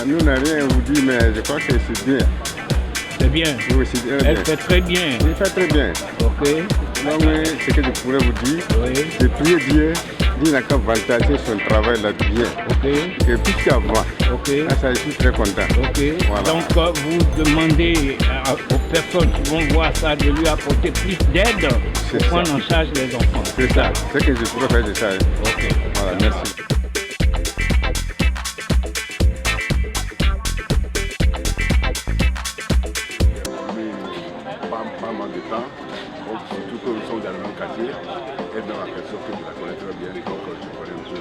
nous n'a rien à vous dire, mais je crois que c'est bien. C'est bien. Oui, c'est bien. Elle fait très bien. Il fait très bien. Ok. Donc, ce que je pourrais vous dire, Oui. c'est prier Dieu, il n'a qu'à avantager son travail là bien. Ok. Et puis qu'il avance. Ok. Ah, ça, je suis très content. Ok. Voilà. Donc vous demandez aux personnes qui vont voir ça de lui apporter plus d'aide pour prendre en charge les enfants. C'est ça. Ce que je pourrais faire de ça. Ok. Voilà, merci. Pas mal de temps, donc, surtout que nous sommes dans le même quartier, et dans la personne que je la connais très bien, donc je connais un peu.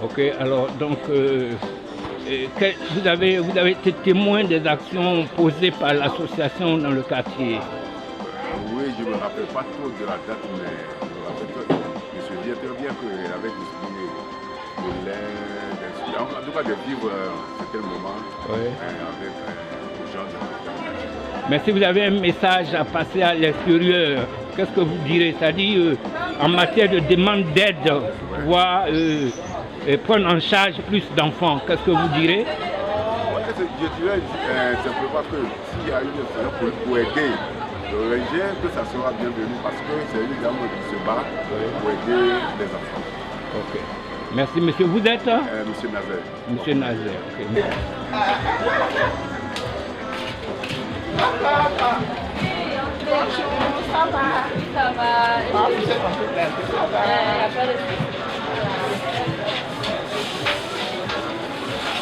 Ok, alors donc vous avez été témoin des actions posées par l'association dans le quartier. Oui, je ne me rappelle pas trop de la date, mais je me rappelle que je me souviens très bien qu'elle avait décidé de l'aide, en tout cas de vivre certains moments avec les gens de la quartier. Mais si vous avez un message à passer à l'extérieur, qu'est-ce que vous direz? C'est-à-dire en matière de demande d'aide, pour pouvoir prendre en charge plus d'enfants, qu'est-ce que vous direz? Je dirais simplement que s'il y a une façon pour aider le régime, que ça sera bienvenu parce que c'est une dame qui se bat pour aider les enfants. Ok. Merci monsieur. Vous êtes Monsieur Nazaire. Monsieur Nazaire, ok. Ça va. Ça va.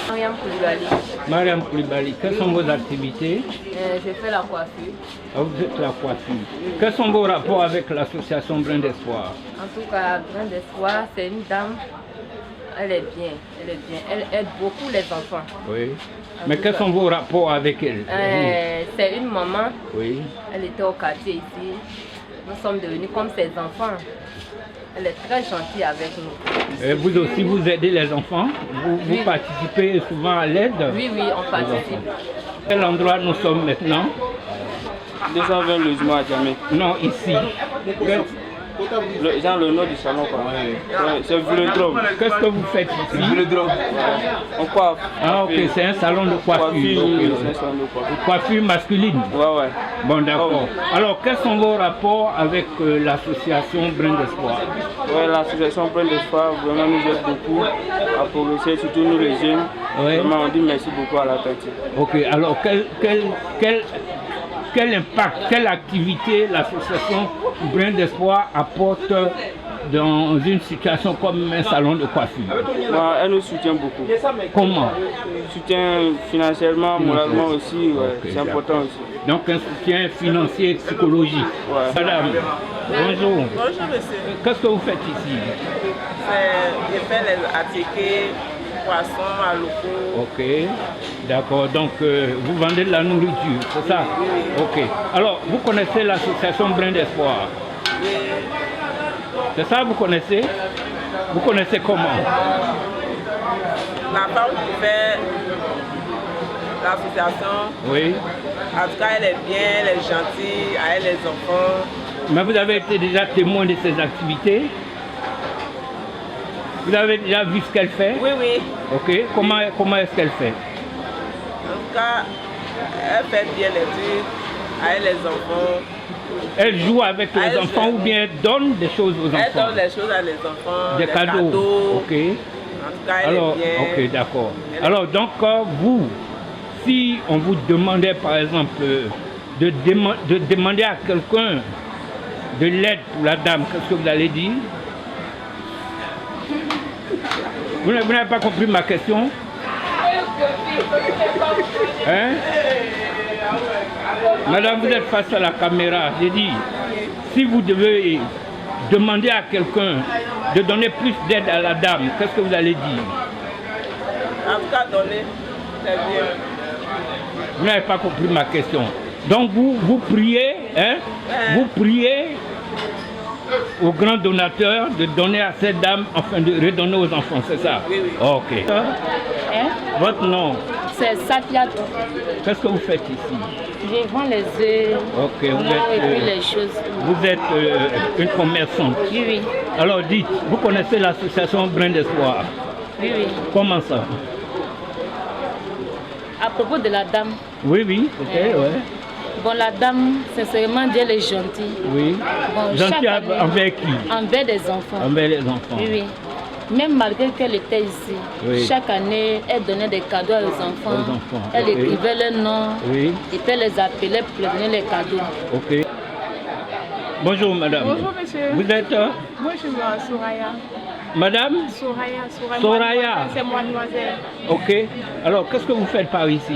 Mariam Koulibaly. Mariam Koulibaly, quelles sont vos activités? Je fais la coiffure. Ah, vous faites la coiffure. Quels sont vos rapports avec l'association Brin d'Espoir? En tout cas, Brin d'Espoir, c'est une dame. Elle est bien. Elle est bien. Elle aide beaucoup les enfants. Oui. Mais quels sont vos rapports avec elle? C'est une maman. Oui. Elle était au quartier ici. Nous sommes devenus comme ses enfants. Elle est très gentille avec nous. Et vous aussi, vous aidez les enfants? Vous participez souvent à l'aide? Oui, oui, on participe. Quel endroit nous sommes maintenant? 220 logements à Djamé. Non, ici. Genre le nom du salon quoi. C'est Vélodrome. Qu'est-ce que vous faites ici? Vélodrome. On coiffe. Ah ok, c'est un salon de coiffure. C'est un salon de coiffure. Coiffure masculine? Ouais. Bon d'accord. Alors quels sont vos rapports avec l'association Brin d'Espoir? Ouais, l'association Brin d'Espoir vraiment nous aide beaucoup à progresser, surtout nous les jeunes. Ouais. Vraiment on dit merci beaucoup à la tête. Ok, alors quel impact, quelle activité l'association Brin d'Espoir apporte dans une situation comme un salon de coiffure? Elle nous soutient beaucoup. Comment? Soutien financièrement, moralement aussi, ouais. Okay, c'est important aussi. Donc un soutien financier et psychologique. Ouais. Madame, bonjour. Bonjour monsieur. Qu'est-ce que vous faites ici? Je fais les attiqués, poissons, à locaux. Ok, d'accord. Donc vous vendez de la nourriture, c'est ça? Oui. Ok. Alors vous connaissez l'association Brin d'Espoir? Oui. C'est ça, vous connaissez? Vous connaissez comment? La femme qui fait l'association, oui. En tout cas, elle est bien, elle est gentille, elle aide les enfants. Mais vous avez été déjà témoin de ses activités? Vous avez déjà vu ce qu'elle fait? Oui. Ok, comment est-ce qu'elle fait? En tout cas, elle fait bien les trucs, elle aide les enfants. Elle joue avec les enfants ou bien elle donne des choses aux enfants? Elle donne des choses à les enfants, des cadeaux. Ok. En tout cas, elle est bien. Ok, d'accord. Alors donc vous, si on vous demandait par exemple de demander à quelqu'un de l'aide pour la dame, qu'est-ce que vous allez dire? Vous n'avez pas compris ma question? Hein? Madame, vous êtes face à la caméra. J'ai dit, si vous devez demander à quelqu'un de donner plus d'aide à la dame, qu'est-ce que vous allez dire? En tout cas, donner, c'est bien. Vous n'avez pas compris ma question. Donc vous priez, hein? Vous priez au grand donateur de donner à cette dame afin de redonner aux enfants, c'est ça? Oui. Ok. Hein? Votre nom? C'est Safiatou. Qu'est-ce que vous faites ici? Je vends les œufs, Ok, et puis les choses. Vous êtes une commerçante? Oui. Alors dites, vous connaissez l'association Brin d'Espoir? Oui. Comment ça? à propos de la dame. Oui, oui, ok, ouais. Bon, la dame, sincèrement, elle est gentille. Oui. Bon, Gentille chaque année, envers qui? Envers des enfants. Envers les enfants. Oui, oui. Même malgré qu'elle était ici, Oui. chaque année, elle donnait des cadeaux aux enfants. Aux enfants, Elle ok. écrivait leur nom. Oui. Et puis elle les appelait pour leur donner les cadeaux. Ok. Bonjour madame. Bonjour monsieur. Vous êtes Moi je suis Soraya. madame? Soraya. C'est mademoiselle. Ok. Alors, qu'est-ce que vous faites par ici?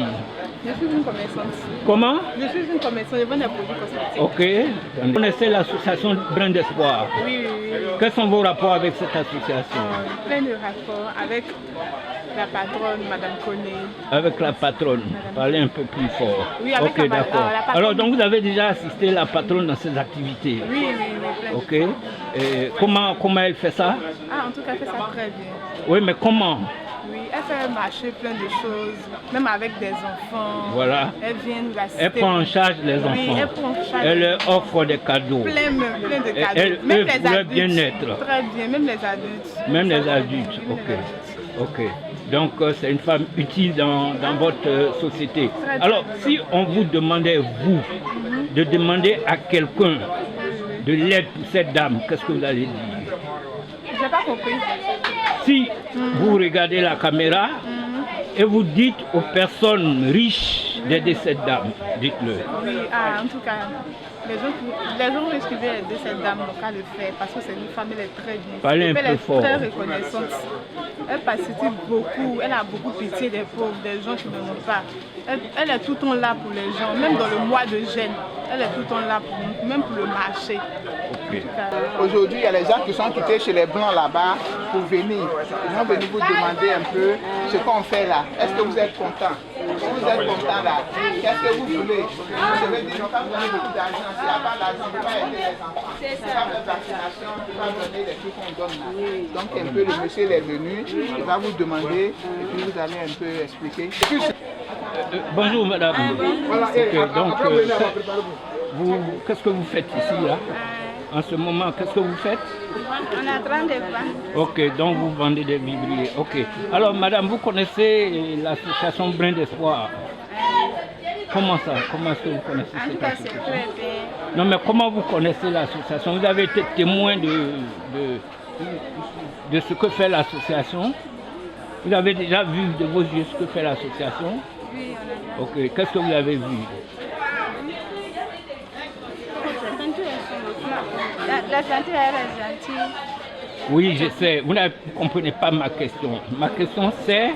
Je suis une commerçante. Comment? Je suis une commerçante, je vends des produits cosmétiques. Ok. Vous connaissez l'association Brin d'Espoir? Oui, oui, oui. Quels sont vos rapports avec cette association? Plein de rapports avec la patronne, Madame Koné. Avec la patronne. Parlez un peu plus fort. Oui, avec ok, la d'accord. patronne. Alors, donc vous avez déjà assisté la patronne dans ses activités? Oui, oui, oui, plein de Ok. Et comment elle fait ça? Ah, en tout cas, elle fait ça très bien. Oui, mais comment? Oui, elle fait marcher plein de choses, même avec des enfants. Voilà. Elle vient nous assister. Elle prend en charge les enfants. Oui, elle prend en charge. Elle leur offre des cadeaux. Plein de cadeaux. Elle même œuvre les pour leur adultes. bien-être. Très bien, même les adultes. Même les adultes, ok. Ok. Donc c'est une femme utile dans votre société. Alors si on vous demandait, vous, de demander à quelqu'un de l'aide pour cette dame, qu'est-ce que vous allez dire? Je n'ai pas compris. Si vous regardez la caméra et vous dites aux personnes riches d'aider cette dame, dites-le. Oui, en tout cas, les gens riches qui veulent aider cette dame n'ont qu'à le faire parce que c'est une femme, elle est très bien. Parlez un peu Elle est fort. très reconnaissante. Elle participe beaucoup, elle a beaucoup pitié des pauvres, des gens qui ne l'ont pas. Elle est tout le temps là pour les gens, même dans le mois de jeûne. Elle est tout le temps là, même pour le marché. Okay. Aujourd'hui, il y a les gens qui sont quittés chez les Blancs là-bas pour venir. Ils vont venir vous demander un peu ce qu'on fait là. Est-ce que vous êtes content? Vous êtes content là? Qu'est-ce que vous voulez? Vous devez dire, on va vous donner beaucoup d'argent. S'il n'y a pas d'argent, on ne peut pas aider les enfants. Il n'y a pas de vaccination, on ne peut pas donner les trucs qu'on donne là. Donc un peu, le monsieur est venu, il va vous demander et puis vous allez un peu expliquer. Bonjour madame. Ok, donc qu'est-ce que vous faites ici là? En ce moment, qu'est-ce que vous faites? On est en train de vendre. Ok, donc vous vendez des vivriers. Ok. Alors madame, vous connaissez l'association Brin d'Espoir? Comment ça? Comment est-ce que vous connaissez En tout cette cas, c'est association? très bien. Non mais comment vous connaissez l'association? Vous avez été témoin de ce que fait l'association? Vous avez déjà vu de vos yeux ce que fait l'association? Oui, on a déjà. Ok, qu'est-ce que vous avez vu? La gentille, elle est gentille. Oui, je sais. Vous ne comprenez pas ma question. Ma question c'est,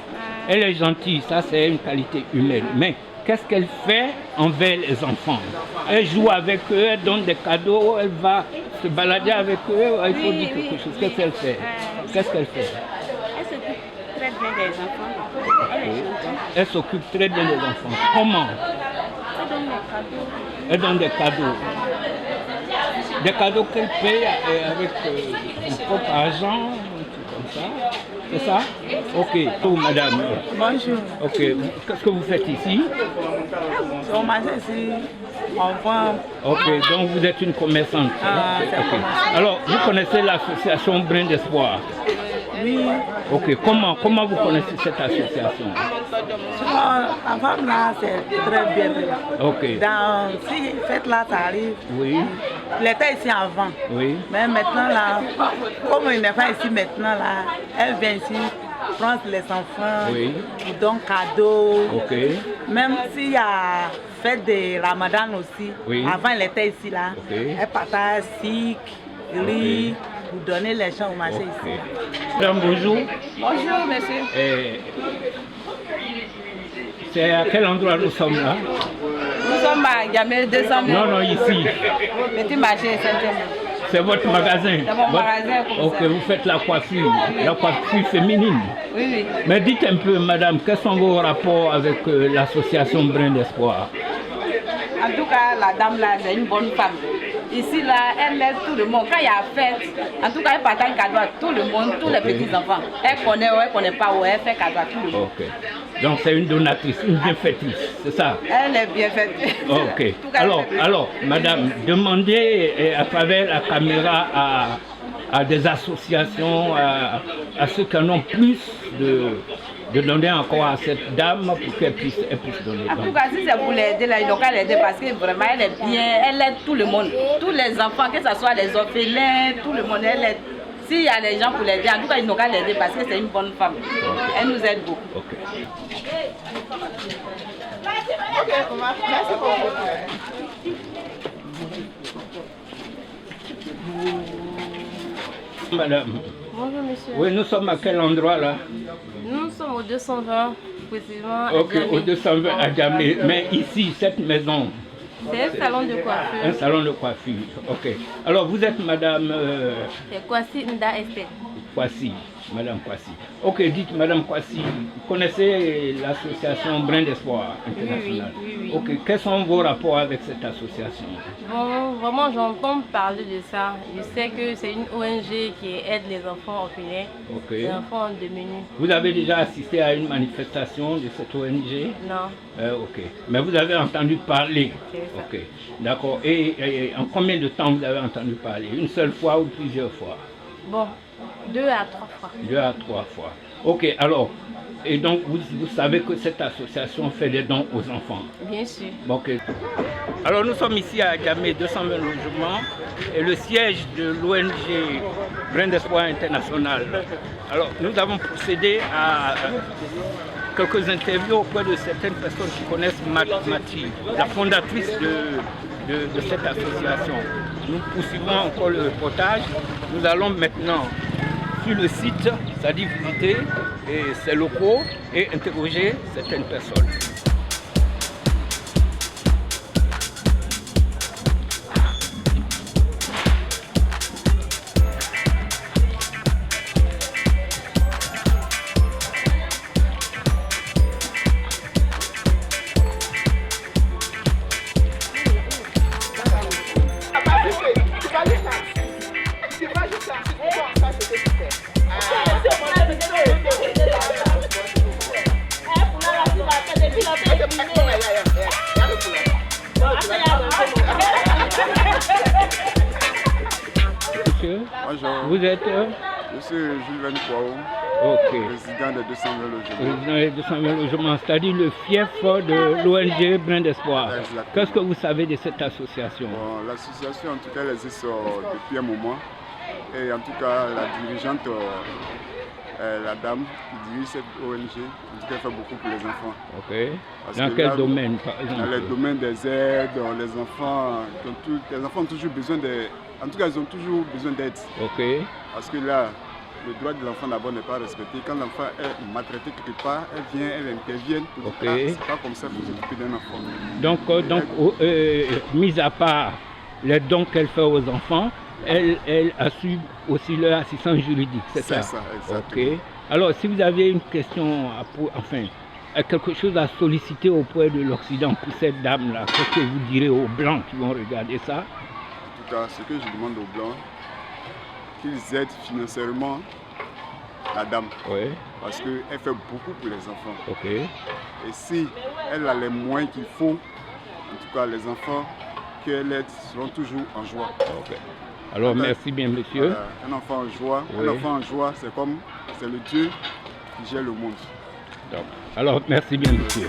elle est gentille, ça c'est une qualité humaine. Mais qu'est-ce qu'elle fait envers les enfants? Elle joue avec eux, elle donne des cadeaux, elle va se balader avec eux, il faut dire quelque chose. Qu'est-ce qu'elle fait? Qu'est-ce qu'elle fait? Elle s'occupe très bien des enfants. Elle est gentille. Elle s'occupe très bien des enfants. Comment? Elle donne des cadeaux. Elle donne des cadeaux. Des cadeaux qu'elle paye avec son propre argent, comme ça. C'est ça? Ok. Oh, madame. Bonjour. Ok. Qu'est-ce que vous faites ici? On mange ici, on vend. Ok, donc vous êtes une commerçante. Ah, Ok, c'est un commerçant. alors, vous connaissez l'association Brin d'Espoir? Oui. Ok, comment vous connaissez cette association? La femme là, c'est très bien. Ok. Si fête là, ça arrive. Oui. Elle était ici avant. Oui. Mais maintenant là, comme il n'est pas ici maintenant là, elle vient ici prendre les enfants, Oui. ils donnent cadeaux. Ok. Même s'il y a fête de Ramadan aussi, Oui. avant elle était ici là, Ok. elle partage sic, riz, pour donner les gens au marché Ok. ici. Madame, bonjour. Bonjour, monsieur. C'est à quel endroit nous sommes là? Nous sommes à Gamel 200 000. Non, ici. Petit marché, Saint-Denis. C'est votre magasin? C'est mon magasin, comme Ok, ça. vous faites la coiffure féminine. Oui, oui. Mais dites un peu, madame, quels sont vos rapports avec l'association Brin d'Espoir? En tout cas, la dame là, c'est une bonne femme. Ici, là, elle aide tout le monde. Quand il y a fête, en tout cas, elle partage cadeau à tout le monde, tous les petits-enfants. Elle connaît ou elle connaît pas où elle fait cadeau à tout le monde. Ok. Donc c'est une donatrice, une bienfaitrice, c'est ça? Elle est bien faite. Ok. Alors, madame, demandez à travers la caméra à des associations, à ceux qui en ont plus de donner encore à cette dame pour qu'elle puisse donner. En tout cas, si c'est pour l'aider, là, il doit l'aider parce que vraiment, elle est bien, elle aide tout le monde. Tous les enfants, que ce soit les orphelins, tout le monde, elle aide. S'il y a des gens pour l'aider, en tout cas, ils n'ont qu'à l'aider parce que c'est une bonne femme. Elle nous aide beaucoup. Ok, merci beaucoup. Madame. Bonjour monsieur. Oui, nous sommes à quel endroit là? Nous sommes au 220, précisément à Ok, Djamé. au 220 à Djamé. Mais ici, cette maison. C'est un salon de coiffure. Un salon de coiffure, ok. Alors vous êtes madame... C'est Kwasi Nda Esther. Kwasi, madame Kwasi. Ok, dites madame Kwasi, vous connaissez l'association Brin d'Espoir internationale? Oui. Ok, quels sont vos rapports avec cette association? Bon, vraiment j'entends parler de ça. Je sais que c'est une ONG qui aide les enfants orphelins, les enfants en démunis. Vous avez déjà assisté à une manifestation de cette ONG? Non. Ok, mais vous avez entendu parler? C'est ça. Ok, d'accord. Et en combien de temps vous avez entendu parler? Une seule fois ou plusieurs fois? Bon, 2 à 3 fois. 2 à 3 fois. Ok, alors, et donc vous savez que cette association fait des dons aux enfants? Bien sûr. Ok. Alors nous sommes ici à Djamé, 220 logements, et le siège de l'ONG Brin d'Espoir international. Alors nous avons procédé à quelques interviews auprès de certaines personnes qui connaissent Mati, la fondatrice de cette association. Nous poursuivons encore le reportage. Nous allons maintenant sur le site, c'est-à-dire visiter ses locaux et interroger certaines personnes. Bonjour. Vous êtes Je suis Jules Kwao, président des 220 logements. Président des 220 logements, c'est-à-dire le fief de l'ONG Brin d'Espoir. Qu'est-ce que vous savez de cette association? Bon, l'association, en tout cas, elle existe depuis un moment. Et en tout cas, la dirigeante, la dame qui dirige cette ONG, en tout cas, fait beaucoup pour les enfants. Ok. Parce dans quel domaine, par exemple? Dans le domaine des aides, les enfants ont toujours besoin de... En tout cas, ils ont toujours besoin d'aide. Ok. Parce que là, le droit de l'enfant d'abord n'est pas respecté. Quand l'enfant est maltraité quelque part, elle intervient. C'est pas comme ça pour s'occuper d'un enfant. Donc mis à part les dons qu'elle fait aux enfants, elle assure aussi leur assistance juridique, c'est ça? C'est ça, exactement. Ok. Alors, si vous avez une question, quelque chose à solliciter auprès de l'Occident pour cette dame-là, qu'est-ce que vous direz aux Blancs qui vont regarder ça? En tout cas, ce que je demande aux Blancs, qu'ils aident financièrement la dame. Oui. Parce qu'elle fait beaucoup pour les enfants. Ok. Et si elle a les moyens qu'il faut, en tout cas les enfants qu'elle aide seront toujours en joie. Ok. Alors merci bien monsieur. Voilà, un enfant en joie, oui. Un enfant en joie, c'est le Dieu qui gère le monde. Donc, alors merci bien monsieur.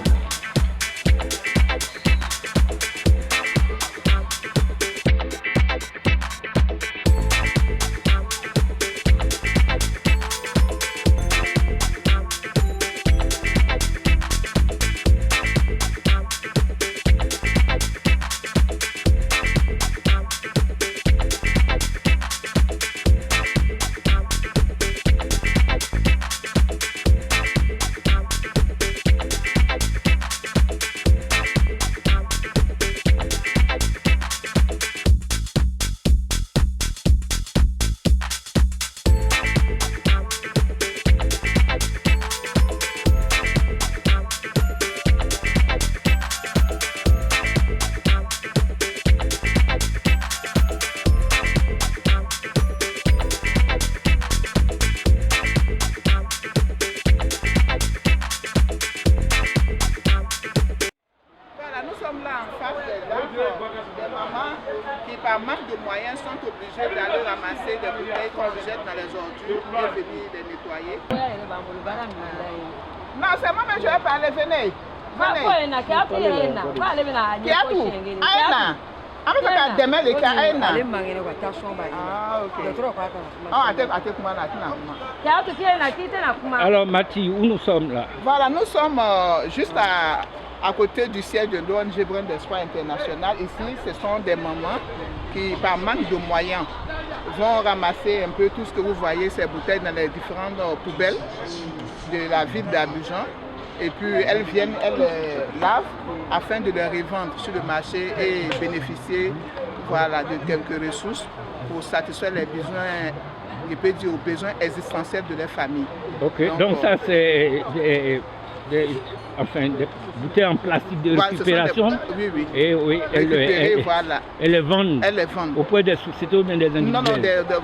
des mamans qui, par manque de moyens, sont obligées d'aller ramasser des bouteilles qu'on jette dans les ordures pour venir les nettoyer. Non, c'est moi-même, je vais parler, venez. Venez. Qui a tout? Aïna. Ah, ok. Alors, Mati, où nous sommes là? Voilà, nous sommes juste à côté du siège de l'ONG Brin d'Espoir International. Ici, ce sont des mamans qui, par manque de moyens, vont ramasser un peu tout ce que vous voyez, ces bouteilles dans les différentes poubelles de la ville d'Abidjan. Et puis elles viennent, elles les lavent afin de les revendre sur le marché et bénéficier voilà, de quelques ressources pour satisfaire les besoins, je peux dire, aux besoins existentiels de leur famille. Ok, donc ça c'est des bouteilles en plastique de récupération. Oui, oui. Et oui, voilà. Elles les vendent. Elles les vendent. Auprès des sociétés ou bien des individus? Non,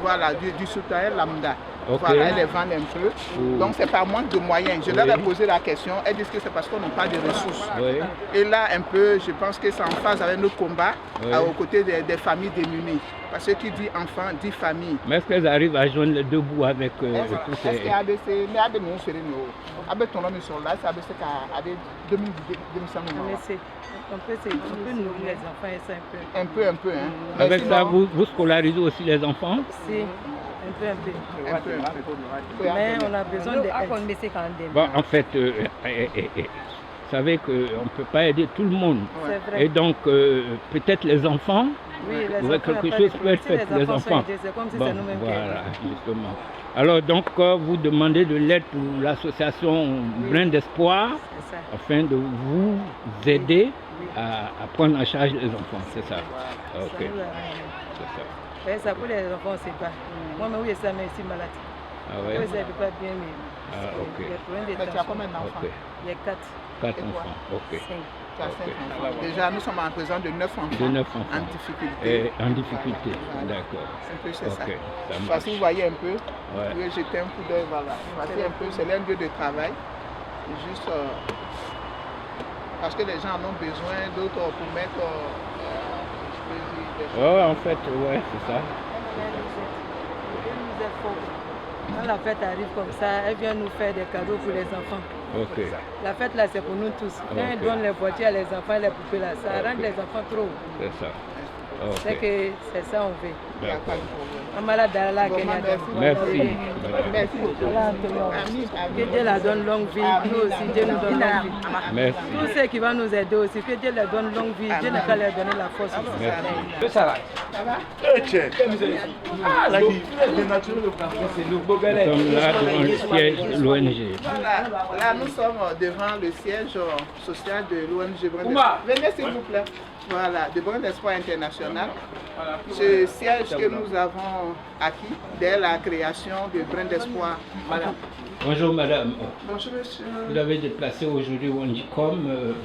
voilà, du citoyen lambda. Okay. Voilà, elles les vendent un peu. Donc c'est par manque de moyens. Je leur ai posé la question, elles disent que c'est parce qu'on n'a pas de ressources. Oui. Et là, un peu, je pense que c'est en phase avec nos combats aux côtés des familles démunies. Parce que qui dit enfant, dit famille. Mais est-ce qu'elles arrivent à joindre les deux bouts avec tous ces... Est-ce qu'il y a ABC, mais il y a des noms sur les noms. Avec ton nom sur là, c'est ABC qui a des 2500 On peut nourrir les enfants et ça un peu. Un peu, hein. Avec ça, vous scolarisez aussi les enfants? Si. Un peu. Mais on a besoin de... Bon, en fait, vous savez qu'on ne peut pas aider tout le monde. Vrai. Et donc, peut-être les enfants, quelque chose peut être fait pour les enfants. C'est comme si bon, c'est nous-mêmes voilà, justement. Alors, donc, vous demandez de l'aide pour l'association Brin d'Espoir afin de vous aider à prendre en charge les enfants, c'est ça? Ok. C'est ça. Ça pour les enfants, c'est pas. Moi, oui, ça m'a aussi malade. Ah ouais? Oui, ça ne peut pas bien, mais. Ah, ok. Mais tu as combien d'enfants? Il y a 4. 4 enfants, ok. 5. Tu as 5 enfants. Déjà, nous sommes en présence de 9 enfants. De 9 enfants. En difficulté. En difficulté, d'accord. C'est ça. Ok, ça Parce que vous voyez un peu, ouais. vous jetez un coup d'œil, voilà. Voici un peu, c'est l'un lieu de travail. Juste parce que les gens en ont besoin, d'autres pour mettre. Oh, en fait, ouais, c'est ça. Quand la fête arrive comme ça, elle vient nous faire des cadeaux pour les enfants. Ok. La fête là, c'est pour nous tous. Quand elle donne les voitures à les enfants et les poupées là, ça rend les enfants trop. C'est ça. Okay. C'est que c'est ça on fait. D'accord. Merci. Merci. Que Dieu la donne longue vie. Nous aussi, Dieu nous donne longue vie. Merci. Tous ceux qui vont nous aider aussi, que Dieu leur donne longue vie. Dieu ne va leur donner la force aussi. Merci. Ça va? Nous sommes là devant le siège de l'ONG. Là, nous sommes devant le siège social de l'ONG Brin d'Espoir. Venez s'il vous plaît. Voilà, de Brin d'Espoir International. Ce siège que nous avons acquis dès la création de Brin d'Espoir. Voilà. Bonjour madame. Bonjour monsieur. Vous avez déplacé aujourd'hui au ONGCOM.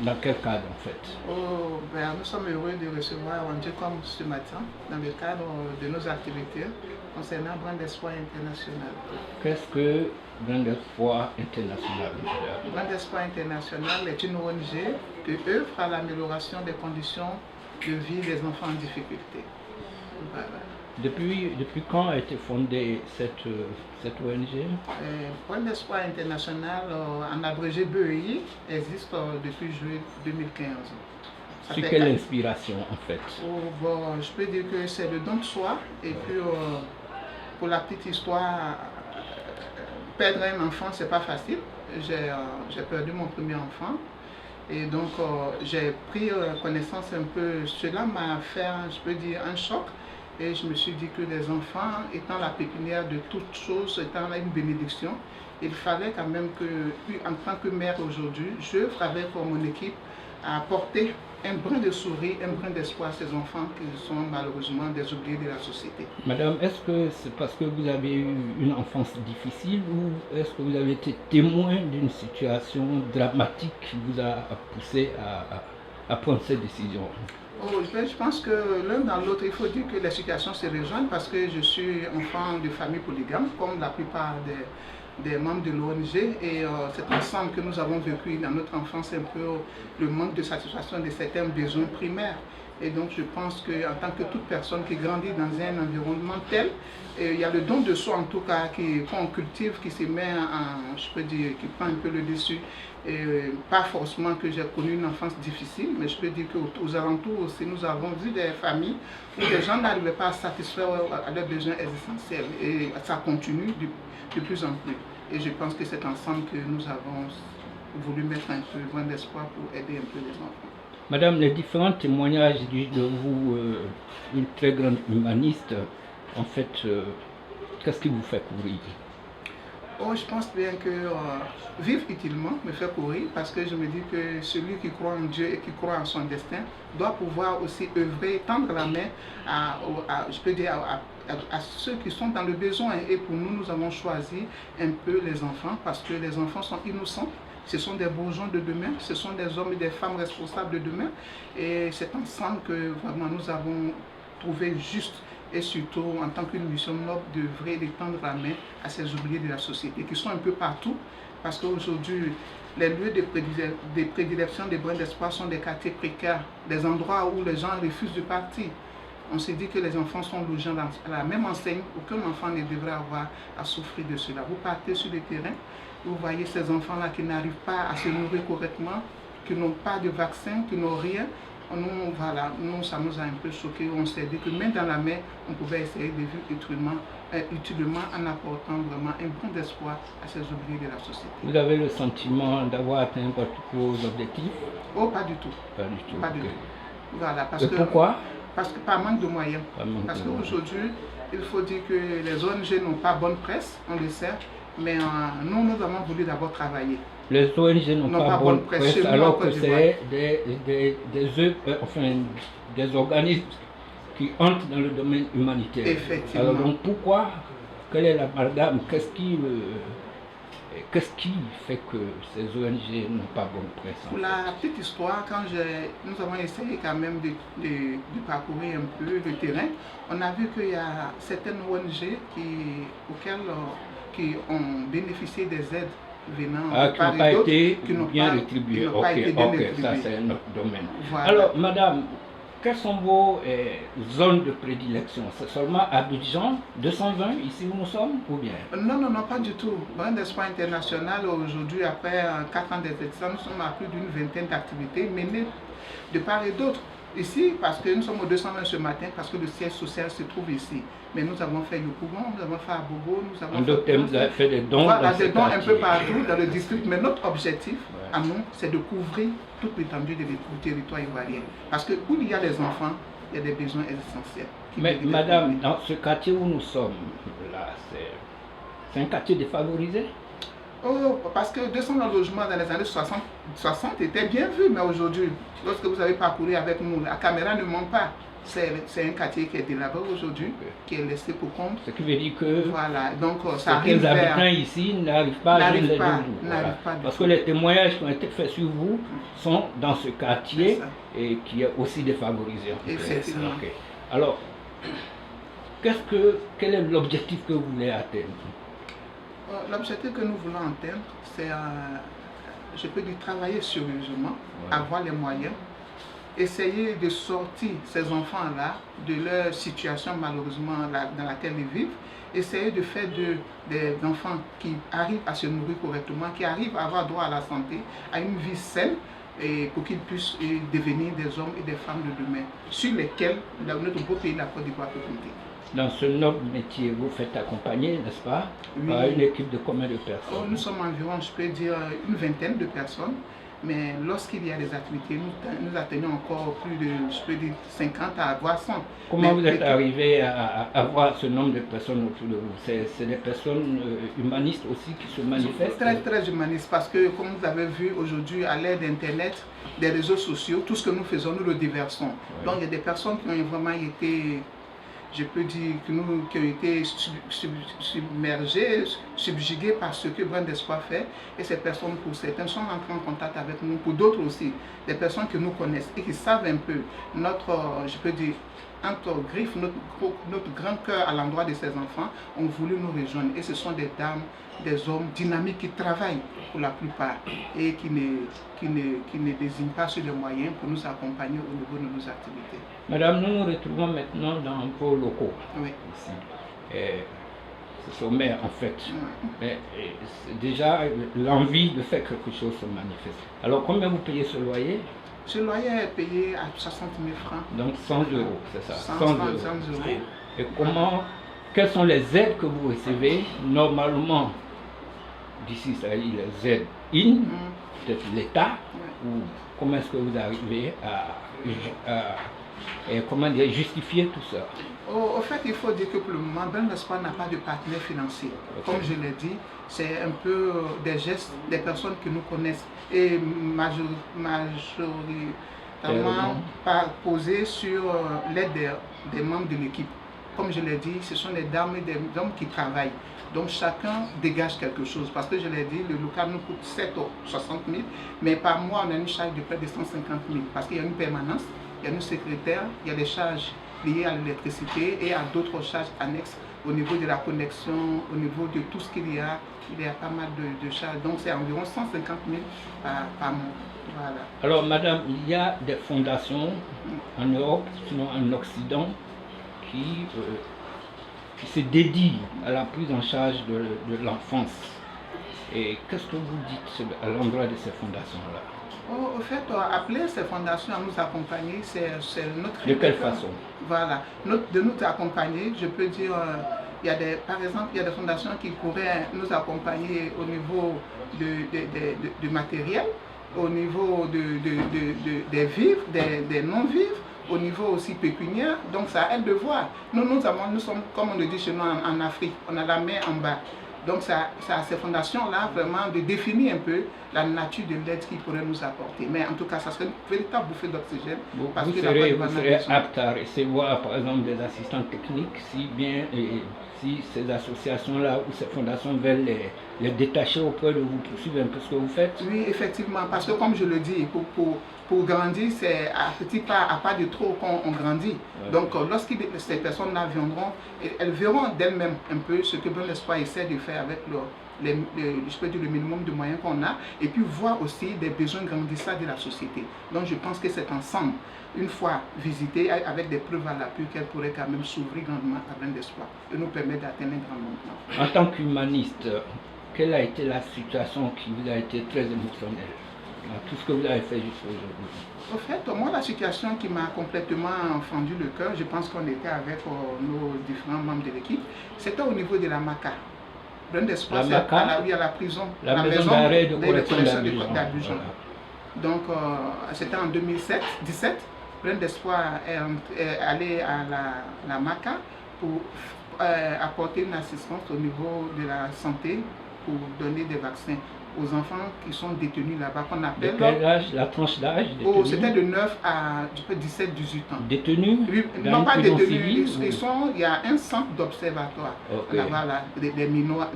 Dans quel cadre en fait? Nous sommes heureux de recevoir ONGCOM ce matin dans le cadre de nos activités concernant Brin d'Espoir International. Qu'est-ce que Brin d'Espoir International? Brin d'Espoir International est une ONG qui œuvre à l'amélioration des conditions de vie des enfants en difficulté. Voilà. Depuis quand a été fondée cette ONG? Brin d'Espoir International, en abrégé BEI, existe depuis juillet 2015. Sur quelle inspiration en fait? Je peux dire que c'est le don de soi et puis pour la petite histoire, perdre un enfant c'est pas facile. J'ai perdu mon premier enfant et donc j'ai pris connaissance un peu, cela m'a fait, je peux dire, un choc. Et je me suis dit que les enfants, étant la pépinière de toutes choses, étant une bénédiction, il fallait quand même que, en tant que mère aujourd'hui, j'œuvre avec mon équipe à apporter un brin de sourire, un brin d'espoir à ces enfants qui sont malheureusement des oubliés de la société. Madame, est-ce que c'est parce que vous avez eu une enfance difficile ou est-ce que vous avez été témoin d'une situation dramatique qui vous a poussé à prendre cette décision? Je pense que l'un dans l'autre, il faut dire que les situations se rejoignent parce que je suis enfant de famille polygame, comme la plupart des membres de l'ONG. Et c'est ensemble que nous avons vécu dans notre enfance un peu le manque de satisfaction de certains besoins primaires. Et donc je pense qu'en tant que toute personne qui grandit dans un environnement tel, il y a le don de soi en tout cas qu'on cultive, qui se met en, je peux dire, qui prend un peu le dessus. Pas forcément que j'ai connu une enfance difficile, mais je peux dire qu'aux alentours aussi, nous avons vu des familles où les gens n'arrivaient pas à satisfaire à leurs besoins essentiels. Et ça continue de plus en plus. Et je pense que c'est ensemble que nous avons voulu mettre un peu moins d'espoir pour aider un peu les enfants. Madame, les différents témoignages disent de vous une très grande humaniste. En fait, qu'est-ce qui vous fait courir? Oh, je pense bien que vivre utilement me fait courir, parce que je me dis que celui qui croit en Dieu et qui croit en son destin doit pouvoir aussi œuvrer, tendre la main je peux dire à ceux qui sont dans le besoin. Et pour nous, nous avons choisi un peu les enfants, parce que les enfants sont innocents. Ce sont des bourgeons de demain, ce sont des hommes et des femmes responsables de demain. Et c'est ensemble que vraiment nous avons trouvé juste, et surtout en tant qu'une mission noble, d'œuvrer et de tendre la main à ces oubliés de la société qui sont un peu partout. Parce qu'aujourd'hui, les lieux de prédilection des brins d'espoir sont des quartiers précaires, des endroits où les gens refusent de partir. On s'est dit que les enfants sont logés à la même enseigne, aucun enfant ne devrait avoir à souffrir de cela. Vous partez sur le terrain, vous voyez ces enfants-là qui n'arrivent pas à se nourrir correctement, qui n'ont pas de vaccin, qui n'ont rien. Nous, voilà, ça nous a un peu choqués. On s'est dit que main dans la main, on pouvait essayer de vivre utilement en apportant vraiment un brin d'espoir à ces oubliés de la société. Vous avez le sentiment d'avoir atteint vos objectifs? Oh, pas du tout. Pas du tout. Pas du tout. Voilà, pourquoi? Parce que par manque de moyens. Parce qu'aujourd'hui, il faut dire que les ONG n'ont pas bonne presse, on le sait, mais nous avons voulu d'abord travailler. Les ONG n'ont pas bonne presse, alors que c'est des organismes qui entrent dans le domaine humanitaire. Effectivement. Alors donc pourquoi? Quelle est l'amalgame? Qu'est-ce qui fait que ces ONG n'ont pas bonne presse? Pour la petite histoire, quand nous avons essayé quand même de parcourir un peu le terrain, on a vu qu'il y a certaines ONG qui ont bénéficié des aides venant qui n'ont pas été bien rétribuées. Ok, ça c'est notre domaine. Voilà. Alors, madame, quelles sont vos zones de prédilection? C'est seulement Abidjan 220, ici où nous sommes, ou bien? Non, pas du tout. Brin d'espoir international, aujourd'hui, après 4 ans d'existence, nous sommes à plus d'une vingtaine d'activités menées de part et d'autre. Ici, parce que nous sommes au 220 ce matin, parce que le siège social se trouve ici. Mais nous avons fait Yopougon, nous avons fait Abobo, nous avons fait des dons. Voilà, des dons un peu partout dans le district. Mais notre objectif, à nous, c'est de couvrir toute l'étendue du territoire ivoirien. Parce que où il y a des enfants, il y a des besoins essentiels. Mais madame, dans ce quartier où nous sommes, là, c'est un quartier défavorisé? Oh, parce que 200 logements dans les années 60 étaient bien vus, mais aujourd'hui, lorsque vous avez parcouru avec nous, la caméra ne ment pas. C'est un quartier qui est délabré aujourd'hui, qui est laissé pour compte. Ce qui veut dire que voilà, donc, ça arrive les habitants ici n'arrivent pas à joindre les deux bouts. Parce que les témoignages qui ont été faits sur vous sont dans ce quartier et qui est aussi défavorisé. Effectivement. Okay. Alors, quel est l'objectif que vous voulez atteindre? L'objectif que nous voulons atteindre, c'est, je peux dire, travailler sérieusement, avoir les moyens, essayer de sortir ces enfants-là de leur situation malheureusement dans laquelle ils vivent, essayer de faire des enfants qui arrivent à se nourrir correctement, qui arrivent à avoir droit à la santé, à une vie saine, et pour qu'ils puissent devenir des hommes et des femmes de demain, sur lesquels notre beau pays, la Côte d'Ivoire, peut compter. Dans ce noble métier, vous faites accompagner, n'est-ce pas, par une équipe de combien de personnes? Nous sommes environ, je peux dire, une vingtaine de personnes. Mais lorsqu'il y a des activités, nous atteignons encore plus de, je peux dire, 50 à voire 100. Comment vous êtes arrivé à avoir ce nombre de personnes autour de vous? C'est des personnes humanistes aussi qui se manifestent? Très humanistes, parce que comme vous avez vu aujourd'hui, à l'aide d'Internet, des réseaux sociaux, tout ce que nous faisons, nous le déversons. Donc il y a des personnes qui ont vraiment été je peux dire, qui ont été submergés, subjugués par ce que Brin d'Espoir fait. Et ces personnes, pour certaines, sont entrées en contact avec nous, pour d'autres aussi, des personnes que nous connaissent et qui savent un peu notre, je peux dire, entre griffes, notre grand cœur à l'endroit de ces enfants, ont voulu nous rejoindre. Et ce sont des dames, des hommes dynamiques qui travaillent pour la plupart et qui ne désignent pas sur les moyens pour nous accompagner au niveau de nos activités. Madame, nous nous retrouvons maintenant dans vos locaux. Oui. Ici. C'est sommaire en fait. Mais déjà, l'envie de faire quelque chose se manifeste. Alors, combien vous payez ce loyer? Ce loyer est payé à 60 000 francs. Donc 100 €, c'est ça? 100 €. Et quelles sont les aides que vous recevez normalement d'ici, c'est-à-dire les aides peut-être l'État, ou comment est-ce que vous arrivez à justifier tout ça? Au fait, il faut dire que pour le moment, Brin d'Espoir n'a pas de partenaire financier. Comme je l'ai dit, c'est un peu des gestes des personnes qui nous connaissent et majoritairement posés sur l'aide des membres de l'équipe. Comme je l'ai dit, ce sont des dames et des hommes qui travaillent. Donc chacun dégage quelque chose. Parce que je l'ai dit, le local nous coûte 7 € 60 000, mais par mois on a une charge de près de 150 000. Parce qu'il y a une permanence, il y a une secrétaire, il y a des charges liées à l'électricité et à d'autres charges annexes au niveau de la connexion, au niveau de tout ce qu'il y a. Il y a pas mal de charges. Donc c'est environ 150 000 par mois. Voilà. Alors madame, il y a des fondations en Europe, sinon en Occident, qui se dédient à la prise en charge de l'enfance. Et qu'est-ce que vous dites à l'endroit de ces fondations-là? Au fait, appeler ces fondations à nous accompagner, c'est notre... De quelle façon? Voilà, de nous accompagner, je peux dire, par exemple, il y a des fondations qui pourraient nous accompagner au niveau du matériel, au niveau des vivres, des non-vivres, au niveau aussi pécuniaire, donc ça aide de voir. Nous sommes, comme on le dit chez nous en Afrique, on a la main en bas. Donc ça a ces fondations-là vraiment de définir un peu la nature de l'aide qu'ils pourraient nous apporter. Mais en tout cas, ça serait une véritable bouffée d'oxygène. Vous serez apte à recevoir par exemple des assistants techniques si ces associations-là ou ces fondations veulent les détacher auprès de vous, poursuivre un peu ce que vous faites? Oui, effectivement, parce que comme je le dis, pour grandir, c'est à petits pas, à pas de trop qu'on grandit. Ouais. Donc lorsque ces personnes-là viendront, elles verront d'elles-mêmes un peu ce que Brin d'Espoir essaie de faire avec je peux dire le minimum de moyens qu'on a, et puis voir aussi des besoins grandissants de la société. Donc je pense que c'est ensemble, une fois visité, avec des preuves à l'appui, qu'elle pourrait quand même s'ouvrir grandement à Brin d'Espoir et nous permettre d'atteindre un grand nombre. En tant qu'humaniste, quelle a été la situation qui vous a été très émotionnelle dans tout ce que vous avez fait jusqu'à aujourd'hui? Au fait, moi, la situation qui m'a complètement fendu le cœur, je pense qu'on était avec nos différents membres de l'équipe, c'était au niveau de la MACA. Brin d'Espoir, c'est à la prison, la maison d'arrêt de correction d'Abidjan. Donc, c'était en 2017. Brin d'Espoir est allé à la MACA pour apporter une assistance au niveau de la santé pour donner des vaccins aux enfants qui sont détenus là-bas, qu'on appelle... De quel âge, la tranche d'âge? C'était de 9 à 17-18 ans. Détenus? Oui, non pas détenus, il y a un centre d'observatoire là-bas, des mineurs.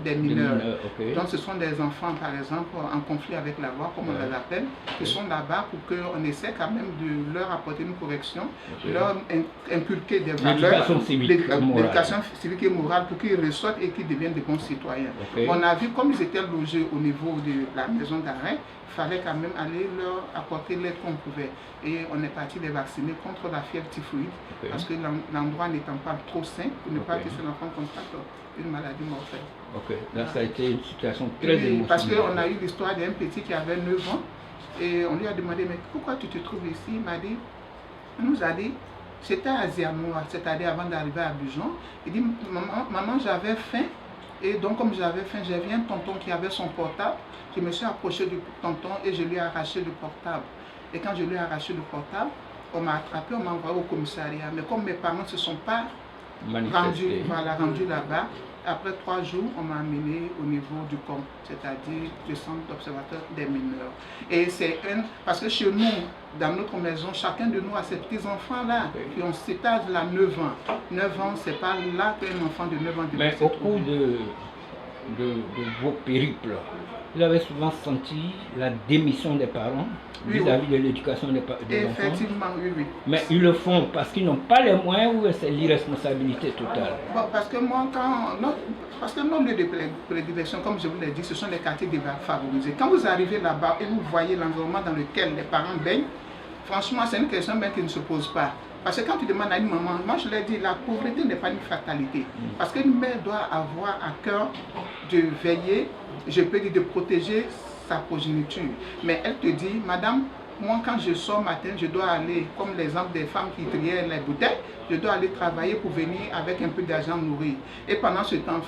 Donc ce sont des enfants, par exemple, en conflit avec la loi, comme on les appelle, qui sont là-bas pour qu'on essaie quand même de leur apporter une correction, leur inculquer des valeurs, l'éducation civique et morale pour qu'ils ressortent et qu'ils deviennent de bons citoyens. On a vu comme ils étaient logés au niveau de la maison d'arrêt, il fallait quand même aller leur apporter l'aide qu'on pouvait. Et on est parti les vacciner contre la fièvre typhoïde, parce que l'endroit n'étant pas trop sain, pour ne pas que ces enfants contractent une maladie mortelle. Ok, là ça a été une situation très émotionnelle. Parce qu'on a eu l'histoire d'un petit qui avait 9 ans, et on lui a demandé, mais pourquoi tu te trouves ici? Il m'a dit, on nous a dit, c'était à Zianoua, c'est-à-dire avant d'arriver à Abidjan. Il dit, maman j'avais faim. Et donc, comme j'avais faim, j'ai vu un tonton qui avait son portable. Je me suis approché du tonton et je lui ai arraché le portable. Et quand je lui ai arraché le portable, on m'a attrapé, on m'a envoyé au commissariat. Mais comme mes parents ne se sont pas rendu là-bas. Après 3 jours, on m'a amené au niveau du camp, c'est-à-dire le centre d'observateur des mineurs. Et c'est parce que chez nous, dans notre maison, chacun de nous a ces petits-enfants-là qui ont cet âge-là, 9 ans. 9 ans, c'est pas là qu'un enfant de 9 ans... Mais au cours de vos périples, vous avez souvent senti la démission des parents vis-à-vis de l'éducation des enfants? Effectivement, oui. Mais ils le font parce qu'ils n'ont pas les moyens ou c'est l'irresponsabilité totale? Bon, parce que moi, parce que nos lieux de prédilection, comme je vous l'ai dit, ce sont les quartiers défavorisés. Quand vous arrivez là-bas et vous voyez l'environnement dans lequel les parents baignent, franchement, c'est une question même qui ne se pose pas. Parce que quand tu demandes à une maman, moi je l'ai dit, la pauvreté n'est pas une fatalité. Parce qu'une mère doit avoir à cœur de veiller, je peux dire de protéger sa progéniture. Mais elle te dit, madame, moi quand je sors matin, je dois aller, comme l'exemple des femmes qui triaient les bouteilles, je dois aller travailler pour venir avec un peu d'argent nourri. Et pendant ce temps,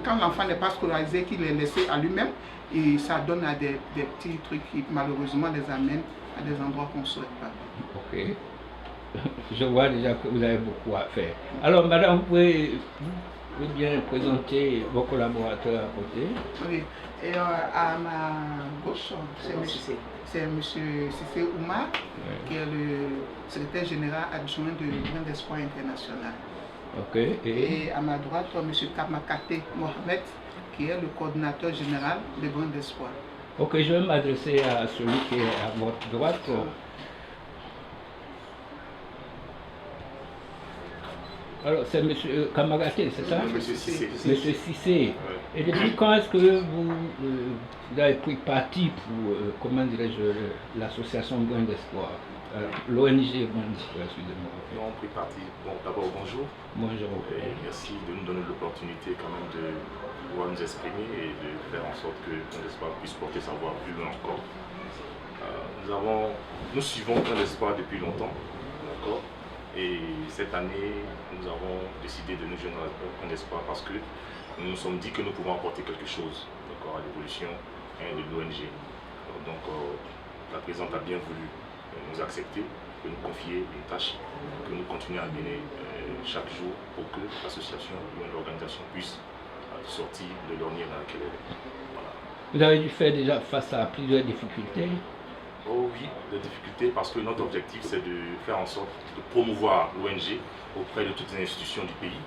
quand l'enfant n'est pas scolarisé, qu'il est laissé à lui-même, et ça donne à des petits trucs qui malheureusement les amènent à des endroits qu'on ne souhaite pas. Ok. Je vois déjà que vous avez beaucoup à faire. Alors, madame, vous pouvez bien présenter vos collaborateurs à côté? Oui. Et à ma gauche, c'est M. Cissé Oumar, qui est le secrétaire général adjoint de Grain d'Espoir International. Ok. Et à ma droite, M. Kamakate Mohamed, qui est le coordinateur général de Grain d'Espoir. Ok, je vais m'adresser à celui qui est à votre droite. Alors, c'est M. Kamagaté, c'est ça? M. Cissé. M. Cissé. Et depuis quand est-ce que vous avez pris parti pour, comment dirais-je, l'association Grain d'Espoir, l'ONG Grain d'Espoir, excusez-moi. Nous avons pris parti. Bon, d'abord, bonjour. Bonjour. Et merci de nous donner l'opportunité quand même de pouvoir nous exprimer et de faire en sorte que Grain d'Espoir puisse porter sa voix plus loin encore. Nous suivons Grain d'Espoir depuis longtemps, d'accord. Et cette année, nous avons décidé de nous joindre à Grain d'Espoir parce que nous nous sommes dit que nous pouvons apporter quelque chose à l'évolution de l'ONG. Donc la présidente a bien voulu nous accepter, de nous confier une tâche que nous continuons à mener chaque jour pour que l'association ou l'organisation puisse sortir de l'ornière dans laquelle elle est. Voilà. Vous avez dû faire déjà face à plusieurs difficultés? Oh oui, des difficultés parce que notre objectif c'est de faire en sorte de promouvoir l'ONG auprès de toutes les institutions du pays,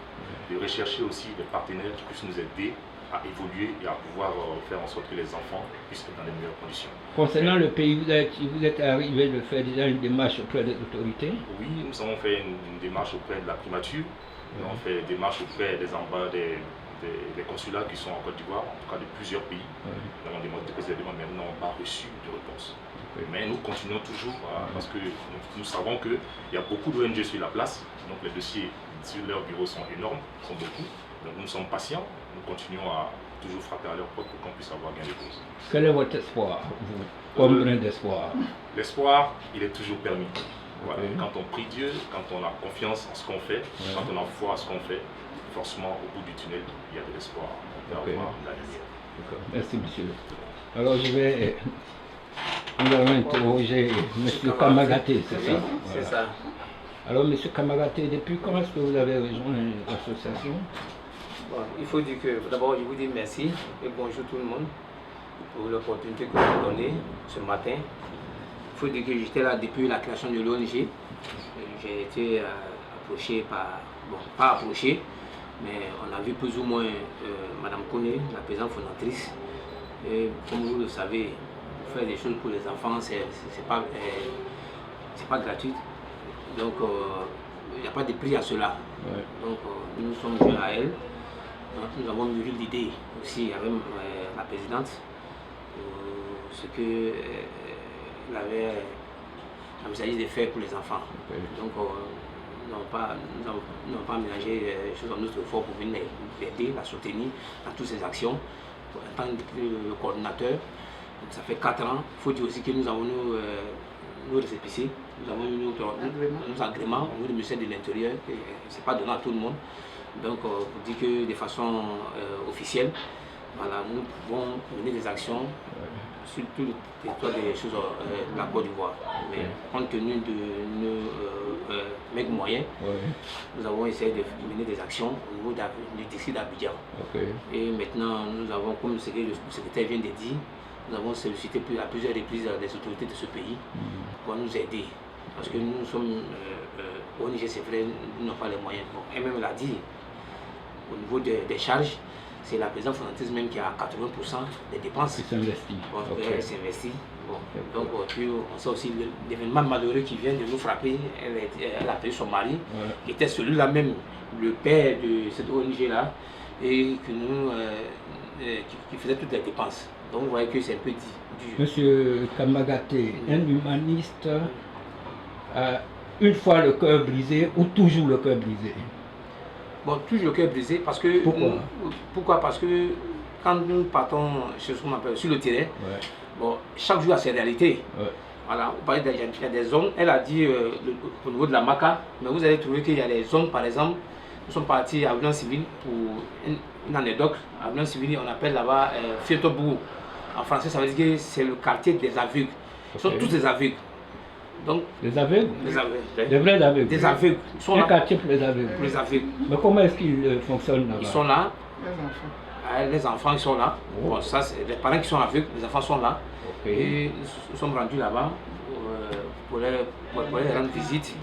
de rechercher aussi des partenaires qui puissent nous aider à évoluer et à pouvoir faire en sorte que les enfants puissent être dans les meilleures conditions. Concernant le pays, vous êtes arrivé de faire déjà une démarche auprès des autorités? Oui, nous avons fait une démarche auprès de la primature, nous avons fait une démarche auprès des consulats qui sont en Côte d'Ivoire, en tout cas de plusieurs pays. Nous avons demandé quelques éléments, mais nous n'avons pas reçu de réponse. Mais nous continuons toujours parce que nous savons qu'il y a beaucoup d'ONG sur la place, donc les dossiers sur leur bureau sont énormes, sont beaucoup. Donc nous sommes patients, nous continuons à toujours frapper à leur porte pour qu'on puisse avoir gain de cause. Quel est votre espoir, vous, comme Grain d'Espoir? L'espoir, il est toujours permis. Voilà. Quand on prie Dieu, quand on a confiance en ce qu'on fait, quand on a foi en ce qu'on fait, forcément au bout du tunnel, il y a de l'espoir. On peut avoir la lumière. Merci monsieur. Alors nous allons interroger M. Kamagaté, c'est ça? C'est ça. Alors M. Kamagaté, depuis quand est-ce que vous avez rejoint l'association? Bon, il faut dire que d'abord je vous dis merci et bonjour tout le monde pour l'opportunité que vous m'avez donnée ce matin. Il faut dire que j'étais là depuis la création de l'ONG. J'ai été approché par, bon pas approché, mais on a vu plus ou moins Madame Koné, la présidente fondatrice. Et comme vous le savez, faire des choses pour les enfants, c'est pas gratuit. Donc il n'y a pas de prix à cela. Donc nous sommes joints à elle. Donc, nous avons mûri l'idée aussi avec la présidente, ce qu'elle avait envisagé de faire pour les enfants. Donc nous n'avons pas mélangé les choses en notre effort pour venir l'aider, la soutenir dans toutes ses actions. En tant que le coordinateur, donc, ça fait 4 ans. Il faut dire aussi que nous avons nos récépissés, nous avons nos agréments au niveau du ministère de l'Intérieur, ce n'est pas donné à tout le monde. Donc, pour dire que de façon officielle, voilà, nous pouvons mener des actions sur tout le territoire des choses de la Côte d'Ivoire. Mais compte tenu de nos avec moyens, nous avons essayé de mener des actions au niveau du district d'Abidjan. Et maintenant, nous avons, comme le secrétaire vient de dire, nous avons sollicité à plusieurs reprises des autorités de ce pays pour nous aider. Parce que nous sommes ONG, c'est vrai, nous n'avons pas les moyens. Bon, elle-même l'a dit, au niveau des charges, c'est la présidente fondatrice même qui a 80% des dépenses. Qui s'investit. Bon, elle s'investit. Bon. Donc, puis on sait aussi l'événement malheureux qui vient de nous frapper. Elle a perdu son mari, qui était celui-là même, le père de cette ONG-là, et qui faisait toutes les dépenses. Donc, vous voyez que c'est un peu dur. Monsieur Kamagaté, un humaniste a une fois le cœur brisé ou toujours le cœur brisé? Bon, toujours le cœur brisé parce que... Pourquoi? Parce que quand nous partons sur ce qu'on appelle sur le terrain, bon, chaque jour a ses réalités. Voilà, vous parlez il y a des zones, elle a dit au niveau de la Maca, mais vous allez trouver qu'il y a des zones, par exemple, nous sommes partis à Avion Civil pour une anecdote. À Avion Civil, on appelle là-bas Fietobourg. En français, ça veut dire que c'est le quartier des aveugles. Ils sont tous des aveugles. Donc, les aveugles? Les aveugles. Des vrais aveugles? Des aveugles. Ils sont un là. Quartier pour les aveugles? Pour les aveugles. Mais comment est-ce qu'ils fonctionnent là-bas? Ils sont là. Les enfants, ils sont là. Bon, ça, c'est les parents qui sont aveugles, les enfants sont là. Et nous sommes rendus là-bas pour les rendre visite.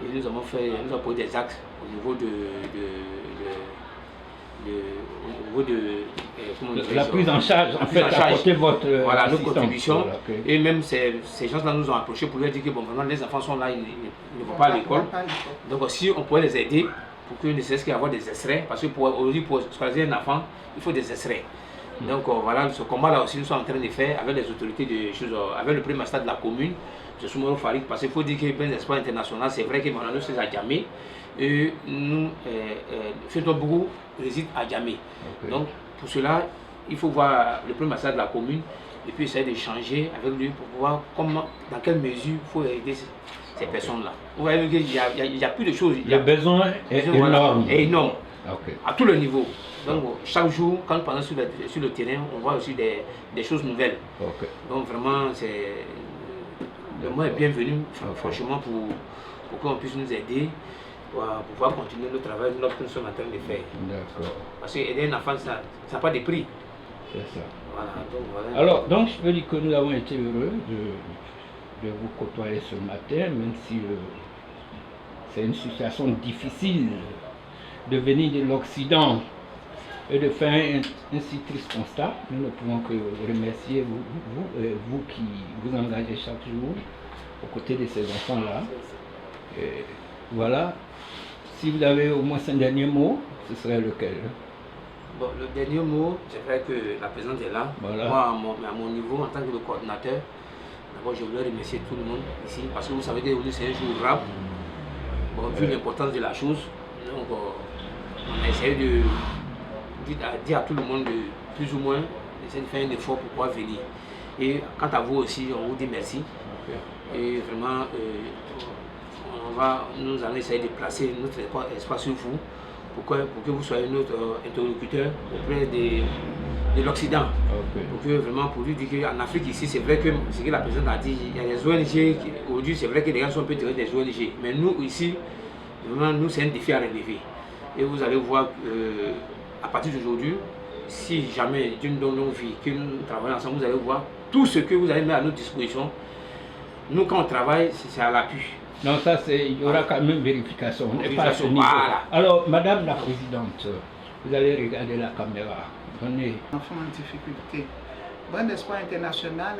Et nous avons posé des actes au niveau de la prise en charge, en fait, apporter votre nos contributions. Et même ces gens-là nous ont approchés pour leur dire que bon, vraiment, les enfants sont là, ils ne vont pas à l'école. Donc si on pourrait les aider pour qu'ils ne cessent qu'avoir des extraits, parce que aujourd'hui, pour scolariser un enfant, il faut des extraits. Donc voilà, ce combat-là aussi, nous sommes en train de faire avec les autorités de choses, avec le premier magistrat de la commune, M. Soumoro Farid, parce qu'il faut dire que Ben Espoir International, c'est vrai que nous sommes à Djamé, et nous, Fietobourg réside à Djamé. Donc pour cela, il faut voir le premier magistrat de la commune et puis essayer d'échanger avec lui pour voir comment, dans quelle mesure il faut aider ces personnes-là. Vous voyez qu'il n'y a plus de choses. Le besoin est énorme. Est énorme. À tous les niveaux. Donc chaque jour, quand nous passons sur le terrain, on voit aussi des choses nouvelles. Donc vraiment, le mot est bienvenu, franchement, pour qu'on puisse nous aider, pour pouvoir continuer le travail que nous sommes en train de faire. Parce qu'aider un enfant, ça n'a pas de prix. C'est ça. Voilà, donc, voilà. Alors, donc je peux dire que nous avons été heureux de vous côtoyer ce matin, même si c'est une situation difficile de venir de l'Occident et de faire un si triste constat. Nous ne pouvons que remercier vous qui vous engagez chaque jour aux côtés de ces enfants-là. Voilà. Si vous avez au moins un dernier mot, ce serait lequel? Bon, le dernier mot, c'est vrai que la présidente est là. Voilà. Moi, à mon niveau, en tant que le coordinateur, d'abord je voulais remercier tout le monde ici, parce que vous savez qu'aujourd'hui c'est un jour grave. Bon, vu l'importance de la chose, donc on a essayé de dire à tout le monde de plus ou moins d'essayer de faire un effort pour pouvoir venir. Et quant à vous aussi, on vous dit merci. Et vraiment, nous allons essayer de placer notre espoir sur vous pour que vous soyez notre interlocuteur auprès de l'Occident. Pour que vraiment, pour lui dire qu'en Afrique ici, c'est vrai que ce que la présidente a dit, il y a des ONG, aujourd'hui c'est vrai que les gens sont un peu tirés des ONG, mais nous ici, vraiment, nous c'est un défi à relever. Et vous allez voir à partir d'aujourd'hui, si jamais Dieu nous donne nos vies, que nous travaillons ensemble, vous allez voir tout ce que vous allez mettre à notre disposition. Nous, quand on travaille, c'est à l'appui. Non, ça, il y aura quand même vérification. On n'est pas à ce niveau. Voilà. Alors, Madame la Présidente, vous allez regarder la caméra. Enfants en difficulté. Bon Espoir International,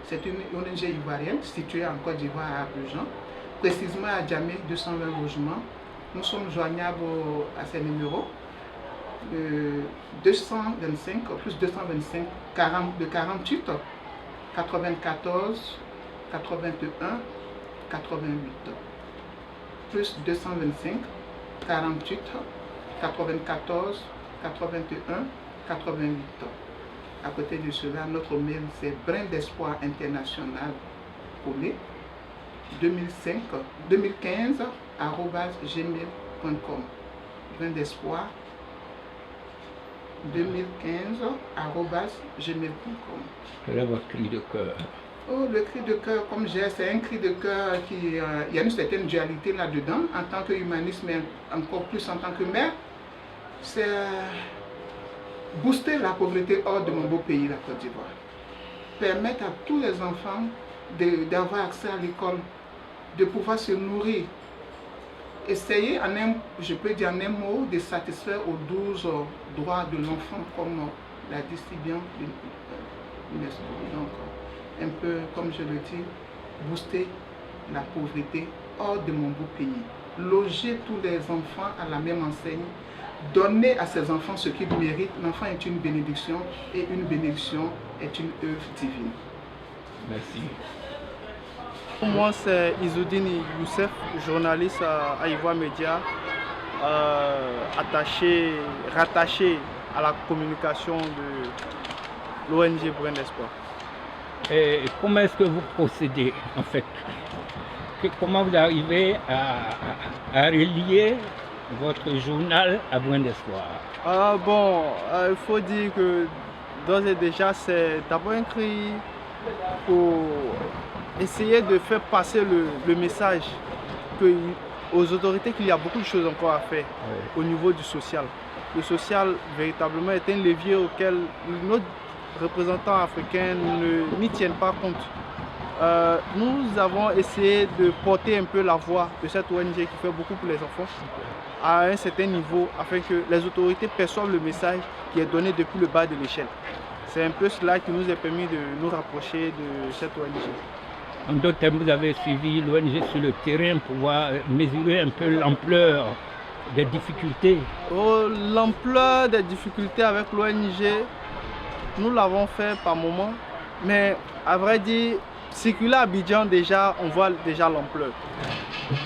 c'est une ONG ivoirienne située en Côte d'Ivoire à Abidjan, précisément à Djamé, 220 logements. Nous sommes joignables à ces numéros 225 plus 225 de 48 94 81 88 plus 225 48 94 81 88. À côté de cela, notre mail c'est brindespoir international collé 2015 @gmail.com. brindespoir 2015 @gmail.com. Quel est votre cri de cœur? Oh, le cri de cœur, comme j'ai, c'est un cri de cœur qui... il y a une certaine dualité là-dedans, en tant qu'humaniste, mais encore plus en tant que mère. C'est booster la pauvreté hors de mon beau pays, la Côte d'Ivoire. Permettre à tous les enfants d'avoir accès à l'école, de pouvoir se nourrir. Essayer, je peux dire en un mot, de satisfaire aux 12 droits de l'enfant, comme l'a dit si bien l'UNESCO. Donc, un peu, comme je le dis, booster la pauvreté hors de mon beau pays. Loger tous les enfants à la même enseigne. Donner à ces enfants ce qu'ils méritent. L'enfant est une bénédiction et une bénédiction est une œuvre divine. Merci. Moi, c'est Izoudine Youssef, journaliste à Ivoire Média, rattaché à la communication de l'ONG Brin d'Espoir. Et comment est-ce que vous procédez en fait? Comment vous arrivez à relier votre journal à Brin d'Espoir? Il faut dire que d'ores et déjà, c'est d'abord un cri pour essayer de faire passer le message aux autorités qu'il y a beaucoup de choses encore à faire au niveau du social. Le social, véritablement, est un levier auquel nos représentants africains n'y tiennent pas compte. Nous avons essayé de porter un peu la voix de cette ONG qui fait beaucoup pour les enfants à un certain niveau afin que les autorités perçoivent le message qui est donné depuis le bas de l'échelle. C'est un peu cela qui nous a permis de nous rapprocher de cette ONG. En d'autres termes, vous avez suivi l'ONG sur le terrain pour pouvoir mesurer un peu l'ampleur des difficultés. L'ampleur des difficultés avec l'ONG, nous l'avons fait par moment, mais à vrai dire, circuler à Abidjan, déjà, on voit déjà l'ampleur.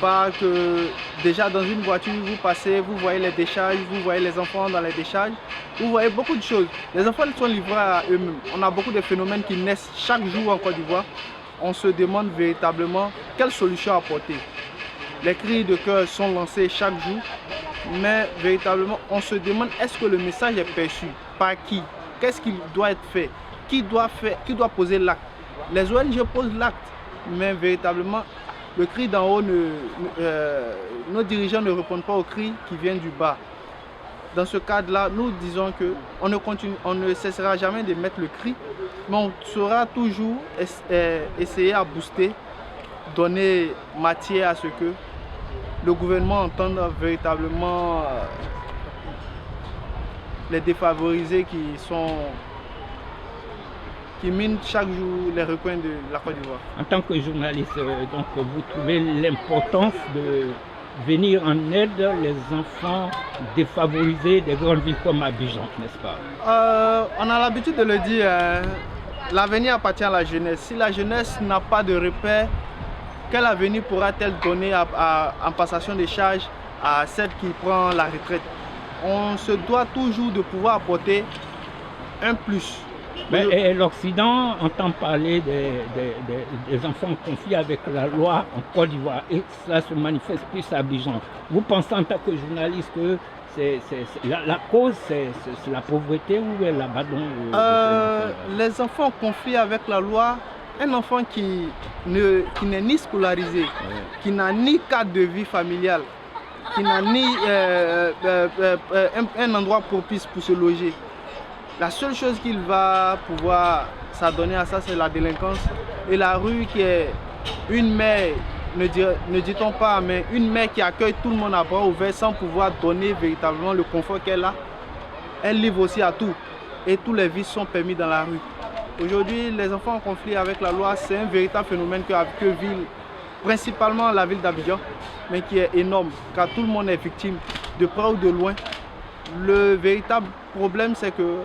Pas que déjà dans une voiture, vous passez, vous voyez les décharges, vous voyez les enfants dans les décharges, vous voyez beaucoup de choses. Les enfants sont livrés à eux-mêmes. On a beaucoup de phénomènes qui naissent chaque jour en Côte d'Ivoire. On se demande véritablement quelle solution apporter. Les cris de cœur sont lancés chaque jour, mais véritablement on se demande est-ce que le message est perçu par qui? Qu'est-ce qui doit être fait? Qui doit poser l'acte? Les ONG posent l'acte, mais véritablement le cri d'en haut, nos dirigeants ne répondent pas au cri qui vient du bas. Dans ce cadre-là, nous disons qu'on ne cessera jamais de mettre le cri, mais on saura toujours essayer à booster, donner matière à ce que le gouvernement entende véritablement les défavorisés qui minent chaque jour les recoins de la Côte d'Ivoire. En tant que journaliste, donc, vous trouvez l'importance de venir en aide les enfants défavorisés des grandes villes comme Abidjan, n'est-ce pas? On a l'habitude de le dire, l'avenir appartient à la jeunesse. Si la jeunesse n'a pas de repère, quel avenir pourra-t-elle donner en passation des charges à celle qui prend la retraite? On se doit toujours de pouvoir apporter un plus. Et l'Occident entend parler des enfants confiés avec la loi en Côte d'Ivoire et cela se manifeste plus à Abidjan. Vous pensez en tant que journaliste que la cause c'est la pauvreté ou l'abandon? Les enfants confiés avec la loi, un enfant qui n'est ni scolarisé, qui n'a ni cadre de vie familiale, qui n'a ni un endroit propice pour se loger. La seule chose qu'il va pouvoir s'adonner à ça, c'est la délinquance. Et la rue qui est une mère, ne dit-on pas, mais une mère qui accueille tout le monde à bras ouverts sans pouvoir donner véritablement le confort qu'elle a. Elle livre aussi à tout. Et tous les vices sont permis dans la rue. Aujourd'hui, les enfants en conflit avec la loi, c'est un véritable phénomène que vit principalement la ville d'Abidjan, mais qui est énorme, car tout le monde est victime, de près ou de loin. Le véritable problème, c'est que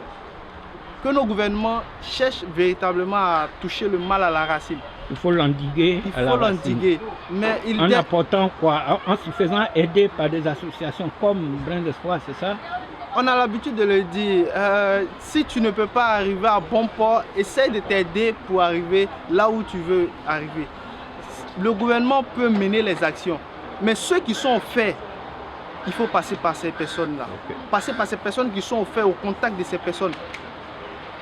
nos gouvernements cherchent véritablement à toucher le mal à la racine. Il faut l'endiguer. Il faut l'endiguer. Mais en apportant quoi? En se faisant aider par des associations comme Brin d'Espoir, c'est ça? On a l'habitude de le dire. Si tu ne peux pas arriver à bon port, essaye de t'aider pour arriver là où tu veux arriver. Le gouvernement peut mener les actions. Mais ceux qui sont faits, il faut passer par ces personnes-là. Passer par ces personnes qui sont offertes au contact de ces personnes.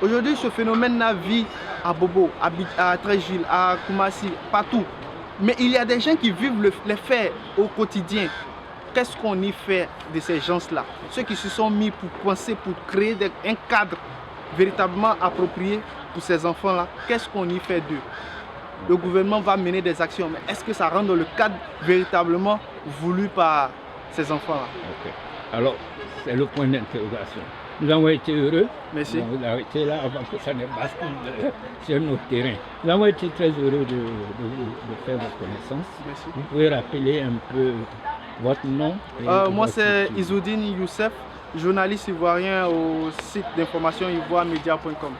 Aujourd'hui, ce phénomène-là vit à Bobo, à Tréjil, à Koumassi, partout. Mais il y a des gens qui vivent les faits au quotidien. Qu'est-ce qu'on y fait de ces gens-là? Ceux qui se sont mis pour penser, pour créer un cadre véritablement approprié pour ces enfants-là, qu'est-ce qu'on y fait d'eux? Le gouvernement va mener des actions, mais est-ce que ça rentre dans le cadre véritablement voulu par ces enfants-là? Ok. Alors, c'est le point d'interrogation. Nous avons été heureux. Merci. Vous avez été là avant que ça ne bascule sur nos terrains. Nous avons été très heureux de faire votre connaissance. Merci. Vous pouvez rappeler un peu votre nom? Moi, c'est Izoudine Youssef, journaliste ivoirien au site d'information ivoiremedia.com.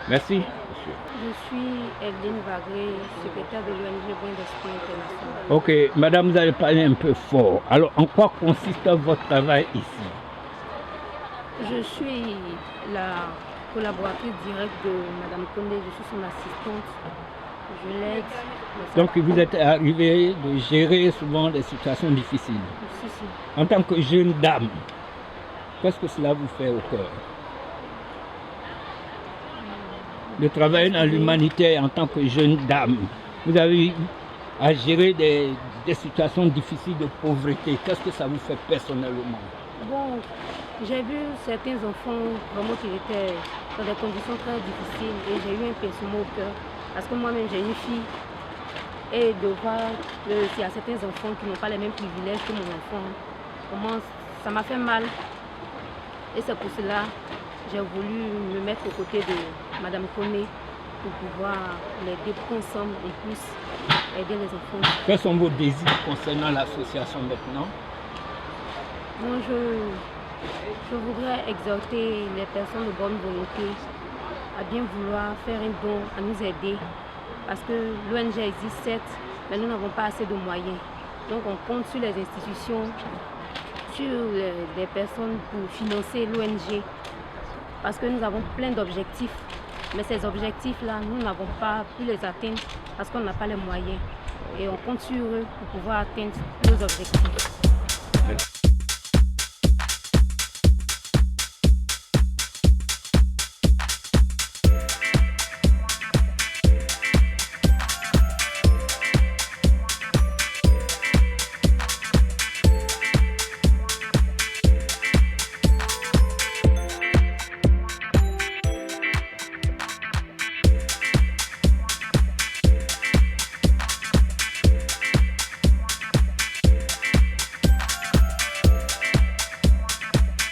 Merci, monsieur. Je suis Evelyne Vagré, secrétaire de l'ONG Point d'Espoir International. Ok, madame, vous allez parler un peu fort. Alors, en quoi consiste votre travail ici? Je suis la collaboratrice directe de madame Condé, je suis son assistante. Je l'aide. Donc, vous êtes arrivé de gérer souvent des situations difficiles. Si, si. En tant que jeune dame, qu'est-ce que cela vous fait au cœur? De travailler dans l'humanité en tant que jeune dame. Vous avez eu à gérer des situations difficiles de pauvreté. Qu'est-ce que ça vous fait personnellement? Bon, j'ai vu certains enfants vraiment qui étaient dans des conditions très difficiles et j'ai eu un pincement au cœur. Parce que moi-même j'ai une fille et de voir qu'il y a certains enfants qui n'ont pas les mêmes privilèges que mon enfant, comment ça m'a fait mal. Et c'est pour cela que j'ai voulu me mettre aux côtés de Madame Kone pour pouvoir l'aider ensemble et plus aider les enfants. Quels sont vos désirs concernant l'association maintenant? Moi, je voudrais exhorter les personnes de bonne volonté à bien vouloir faire un don, à nous aider. Parce que l'ONG existe certes, mais nous n'avons pas assez de moyens. Donc on compte sur les institutions, sur les personnes pour financer l'ONG. Parce que nous avons plein d'objectifs. Mais ces objectifs-là, nous n'avons pas pu les atteindre parce qu'on n'a pas les moyens. Et on compte sur eux pour pouvoir atteindre nos objectifs.